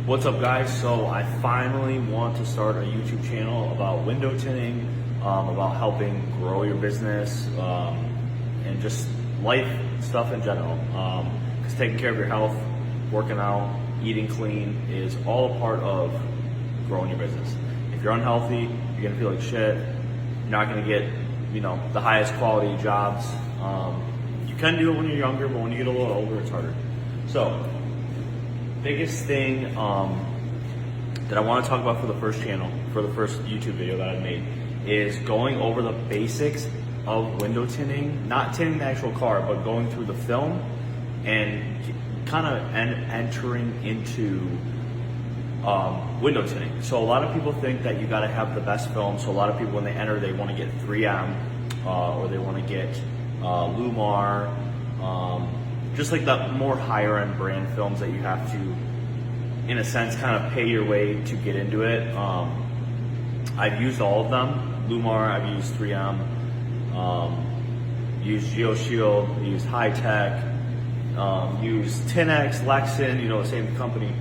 What's up, guys? So I finally want to start a YouTube channel about window tinting, about helping grow your business, and just life stuff in general. Because taking care of your health, working out, eating clean is all a part of growing your business. If you're unhealthy, you're gonna feel like shit. You're not gonna get, the highest quality jobs. You can do it when you're younger, but when you get a little older, it's harder. So, biggest thing that I want to talk about for the first channel, for the first YouTube video that I made, is going over the basics of window tinting, not tinting the actual car, but going through the film and kind of entering into window tinting. So a lot of people think that you got to have the best film. So a lot of people, when they enter, they want to get 3M or they want to get Lumar, just like the more higher end brand films that you have to, in a sense, kind of pay your way to get into it. I've used all of them. Lumar, I've used 3M, used GeoShield, used High Tech, used Tinex, Lexan, the same company.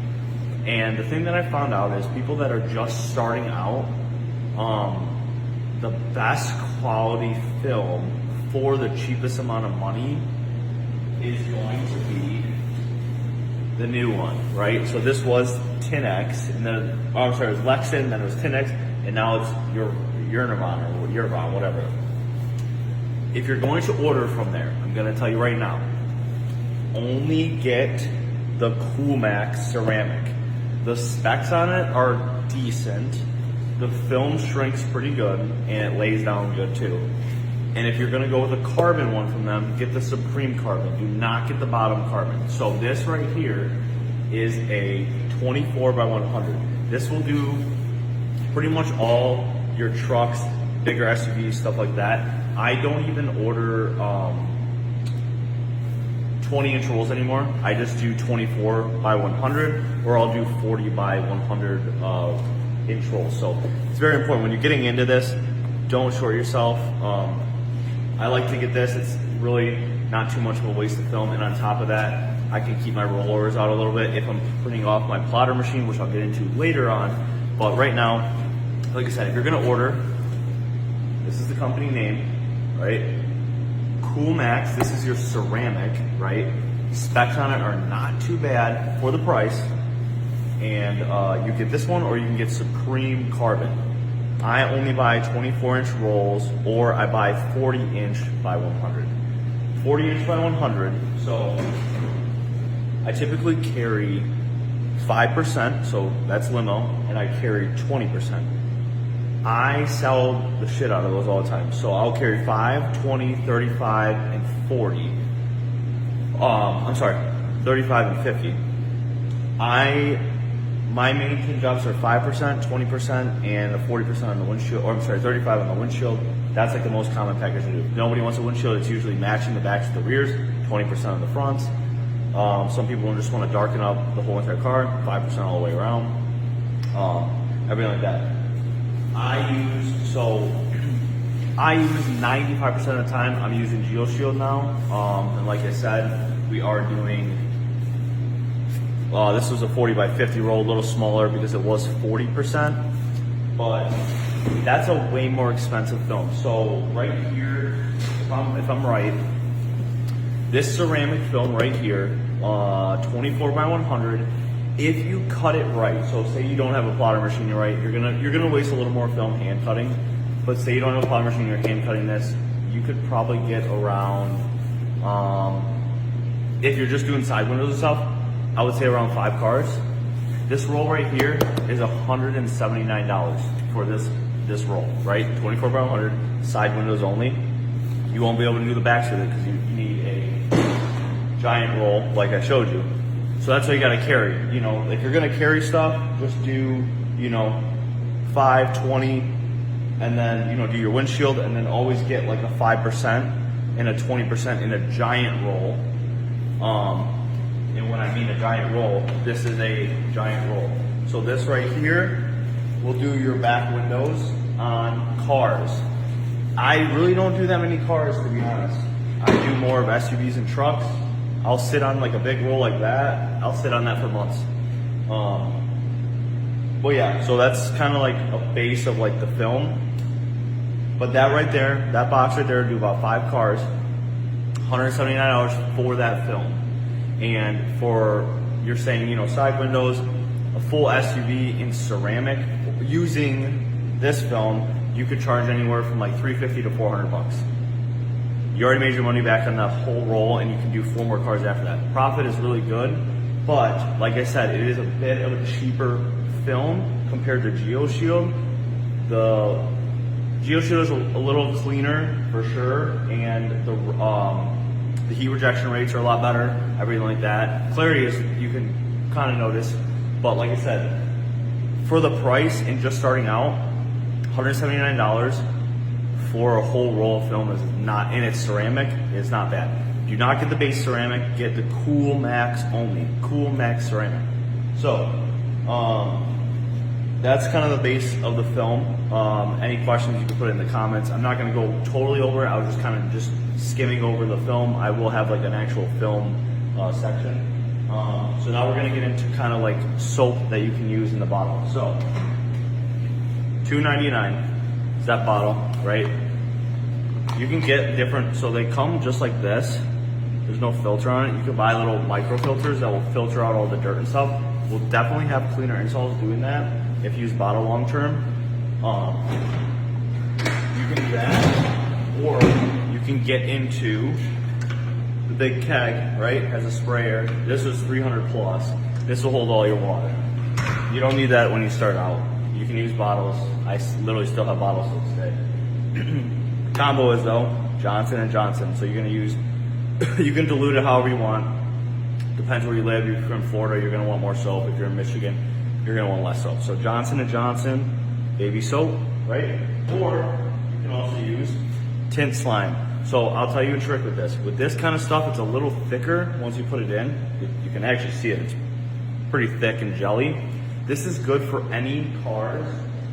And the thing that I found out is people that are just starting out, the best quality film for the cheapest amount of money is going to be the new one, right? So this was Tinex, and then, it was Lexan, then it was Tinex, and now it's Urban, whatever. If you're going to order from there, I'm gonna tell you right now, only get the Coolmax ceramic. The specs on it are decent. The film shrinks pretty good, and it lays down good too. And if you're gonna go with a carbon one from them, get the Supreme Carbon. Do not get the bottom carbon. So this right here is a 24 by 100. This will do pretty much all your trucks, bigger SUVs, stuff like that. I don't even order 20-inch rolls anymore. I just do 24 by 100, or I'll do 40 by 100 inch rolls. So it's very important when you're getting into this, don't short yourself. I like to get this. It's really not too much of a waste of film. And on top of that, I can keep my rollers out a little bit if I'm printing off my plotter machine, which I'll get into later on. But right now, like I said, if you're gonna order, this is the company name, right? Coolmax, this is your ceramic, right? Specs on it are not too bad for the price. And you get this one, or you can get Supreme Carbon. I only buy 24-inch rolls, or I buy 40-inch by 100. 40-inch by 100, so I typically carry 5%, so that's limo, and I carry 20%. I sell the shit out of those all the time. So I'll carry 5, 20, 35, and 40. 35 and 50. My main tin jobs are 5%, 20%, and a 40% on the windshield, 35 on the windshield. That's like the most common package to do. Nobody wants a windshield. It's usually matching the backs to the rears, 20% on the fronts. Some people just want to darken up the whole entire car, 5% all the way around. Everything like that. I use 95% of the time, I'm using GeoShield now. And like I said, we are doing, this was a 40 by 50 roll, a little smaller because it was 40%, but that's a way more expensive film. So right here, if I'm right, this ceramic film right here, 24 by 100, if you cut it right, so say you don't have a plotter machine, right, you're gonna waste a little more film hand cutting, but say you don't have a plotter machine, you're hand cutting this, you could probably get around, if you're just doing side windows and stuff, I would say around 5 cars. This roll right here is $179 for this roll, right? 24 by 100, side windows only. You won't be able to do the backs with it because you need a giant roll like I showed you. So that's what you gotta carry. If you're gonna carry stuff, just do, 5, 20, and then, do your windshield, and then always get like a 5% and a 20% in a giant roll. And when I mean a giant roll, this is a giant roll. So this right here will do your back windows on cars. I really don't do that many cars, to be honest. I do more of SUVs and trucks. I'll sit on like a big roll like that. I'll sit on that for months. Well, yeah, so that's kind of like a base of like the film. But that right there, that box right there, do about 5 cars, $179 for that film. And for, you're saying, you know, side windows, a full SUV in ceramic, using this film, you could charge anywhere from like $350 to $400. You already made your money back on that whole roll, and you can do 4 more cars after that. Profit is really good, but like I said, it is a bit of a cheaper film compared to GeoShield. The GeoShield is a little cleaner for sure, and the heat rejection rates are a lot better, everything like that. Clarity is, you can kind of notice, but like I said, for the price and just starting out, $179 for a whole roll of film is not, and it's ceramic, it's not bad. Do not get the base ceramic, get the Cool Max only, Cool Max ceramic. So, that's kind of the base of the film. Any questions you can put in the comments. I'm not gonna go totally over it, I was just kind of just skimming over the film. I will have like an actual film section. So now we're gonna get into kind of like soap that you can use in the bottle. So, $2.99 is that bottle, right? You can get different, so they come just like this. There's no filter on it. You can buy little micro filters that will filter out all the dirt and stuff. We'll definitely have cleaner insoles doing that if you use bottle long term. You can do that, or you can get into the big keg, right? Has a sprayer. This is 300 plus. This will hold all your water. You don't need that when you start out. You can use bottles. I literally still have bottles to today. Combo is though Johnson & Johnson. So you're gonna use, you can dilute it however you want. Depends where you live. If you're in Florida, you're gonna want more soap. If you're in Michigan, you're gonna want less soap. So Johnson & Johnson baby soap, right? Or you can also use tint slime. So I'll tell you a trick with this. With this kind of stuff, it's a little thicker once you put it in. You can actually see it. It's pretty thick and jelly. This is good for any cars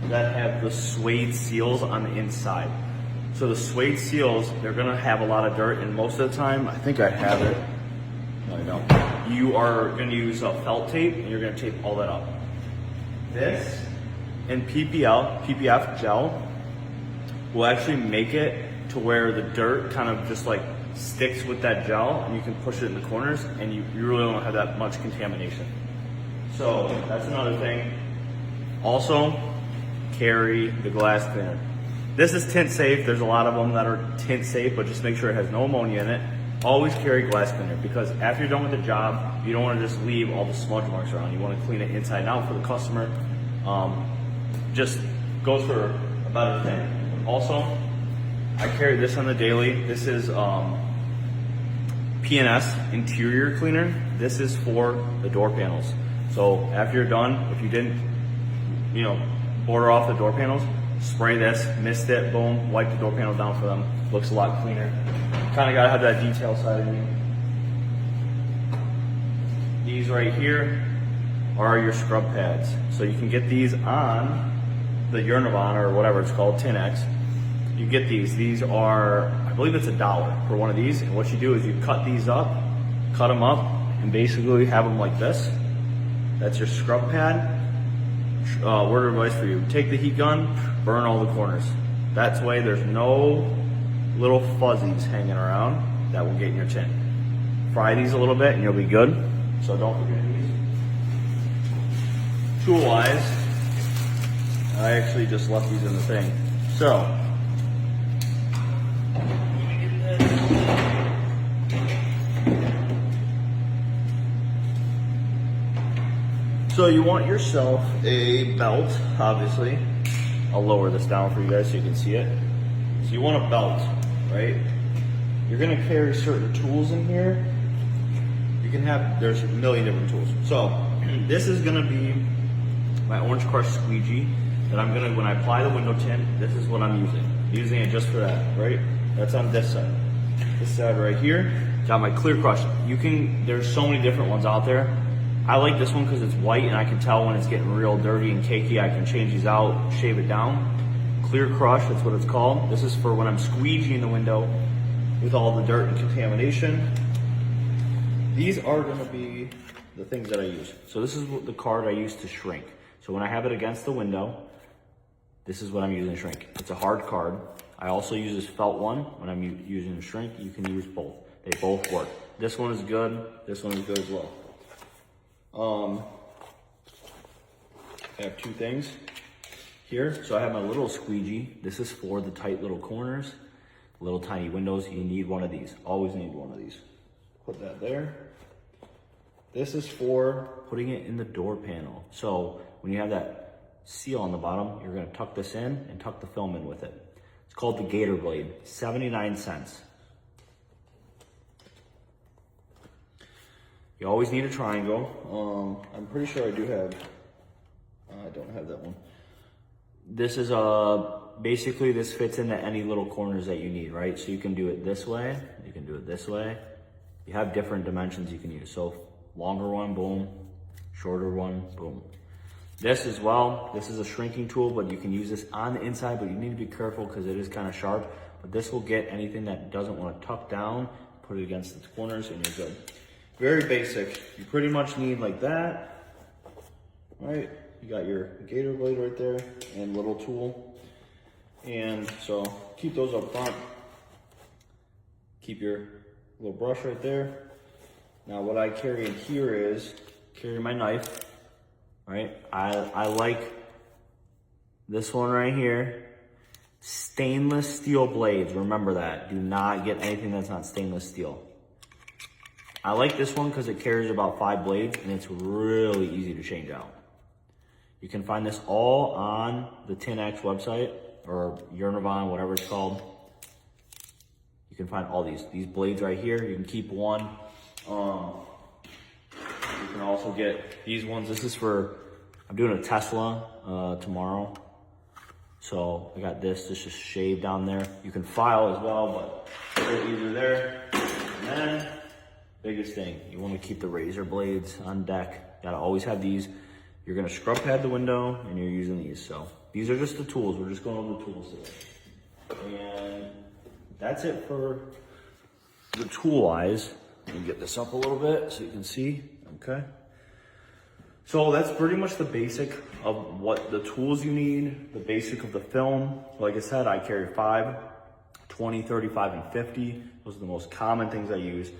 that have the suede seals on the inside. So the suede seals, they're gonna have a lot of dirt, and most of the time, I think I have it. No, I don't. You are gonna use felt tape, and you're gonna tape all that up. This and PPF gel will actually make it to where the dirt kind of just like sticks with that gel, and you can push it in the corners, and you really don't have that much contamination. So that's another thing. Also, carry the glass cleaner. This is tint safe. There's a lot of them that are tint safe, but just make sure it has no ammonia in it. Always carry glass cleaner, because after you're done with the job, you don't want to just leave all the smudge marks around. You want to clean it inside and out for the customer. Just goes for a better thing. Also, I carry this on the daily. This is P&S interior cleaner. This is for the door panels. So after you're done, if you didn't, you know, border off the door panels, spray this, mist it, boom, wipe the door panel down for them. Looks a lot cleaner. Kind of gotta have that detail side of you. These right here are your scrub pads. So you can get these on the Urinavon or whatever it's called, 10X. You get these. These are, I believe it's $1 for one of these. And what you do is you cut these up, cut them up, and basically have them like this. That's your scrub pad. Word of advice for you: take the heat gun, burn all the corners. That's the way there's no little fuzzies hanging around that will get in your tint. Fry these a little bit and you'll be good. So don't forget these. Tool wise, I actually just left these in the thing. So you want yourself a belt, obviously. I'll lower this down for you guys so you can see it. So you want a belt, right? You're gonna carry certain tools in here. You can have, there's a million different tools. So this is gonna be my orange crush squeegee that I'm gonna, when I apply the window tint, this is what I'm using. I'm using it just for that, right? That's on this side. This side right here, got my clear crush. You can, there's so many different ones out there. I like this one because it's white and I can tell when it's getting real dirty and cakey. I can change these out, shave it down. Clear crush, that's what it's called. This is for when I'm squeegeeing the window with all the dirt and contamination. These are gonna be the things that I use. So this is the card I use to shrink. So when I have it against the window, this is what I'm using to shrink. It's a hard card. I also use this felt one when I'm using to shrink. You can use both. They both work. This one is good. This one is good as well. I have two things here. So I have my little squeegee. This is for the tight little corners, little tiny windows. You need one of these. Always need one of these. Put that there. This is for putting it in the door panel. So when you have that seal on the bottom, you're gonna tuck this in and tuck the film in with it. It's called the Gator Blade, 79 cents. You always need a triangle. I'm pretty sure I do have, I don't have that one. This is basically this fits into any little corners that you need, right? So you can do it this way, you can do it this way. You have different dimensions you can use. So longer one, boom. Shorter one, boom. This as well, this is a shrinking tool, but you can use this on the inside, but you need to be careful because it is kind of sharp. But this will get anything that doesn't want to tuck down, put it against the corners, and you're good. Very basic. You pretty much need like that, right? You got your Gator Blade right there and little tool. And so keep those up front. Keep your little brush right there. Now what I carry in here is, carry my knife, right? I like this one right here. Stainless steel blades, remember that. Do not get anything that's not stainless steel. I like this one because it carries about 5 blades and it's really easy to change out. You can find this all on the TintX website or Yurnavon, whatever it's called. You can find all these blades right here. You can keep one. You can also get these ones. This is for, I'm doing a Tesla tomorrow. So I got this just shaved down there. You can file as well, but they're easier there. And then, biggest thing, you want to keep the razor blades on deck. Gotta always have these. You're gonna scrub pad the window and you're using these. So these are just the tools. We're just going over the tools today. And that's it for the tool eyes. Let me get this up a little bit so you can see, okay? So that's pretty much the basic of what the tools you need, the basic of the film. Like I said, I carry 5, 20, 35, and 50. Those are the most common things I use.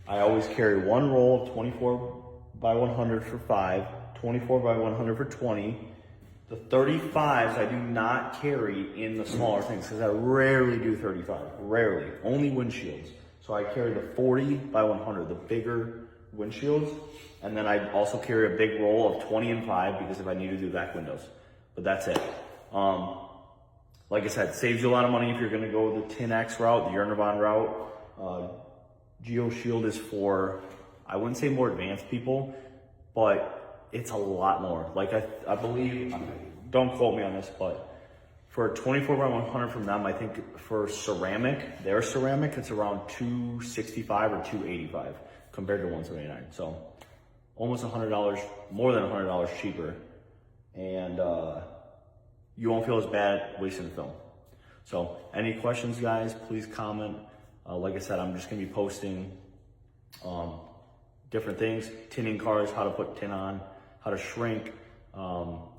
I always carry one roll of 24 by 100 for 5, 24 by 100 for 20. The 35s I do not carry in the smaller things because I rarely do 35, rarely, only windshields. So I carry the 40 by 100, the bigger windshields. And then I also carry a big roll of 20 and 5 because if I need to do back windows. But that's it. Like I said, saves you a lot of money if you're gonna go the TintX route, the Yurnavon route. GeoShield is for, I wouldn't say more advanced people, but it's a lot more. Like I believe, don't quote me on this, but for 24 by 100 from them, I think for ceramic, their ceramic, it's around $265 or $285 compared to $179. So almost $100, more than $100 cheaper. And you won't feel as bad wasting the film. So any questions, guys, please comment. Like I said, I'm just gonna be posting different things, tinting cars, how to put tint on, how to shrink, how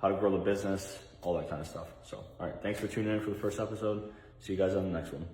to grow the business, all that kind of stuff. So, all right, thanks for tuning in for the first episode. See you guys on the next one.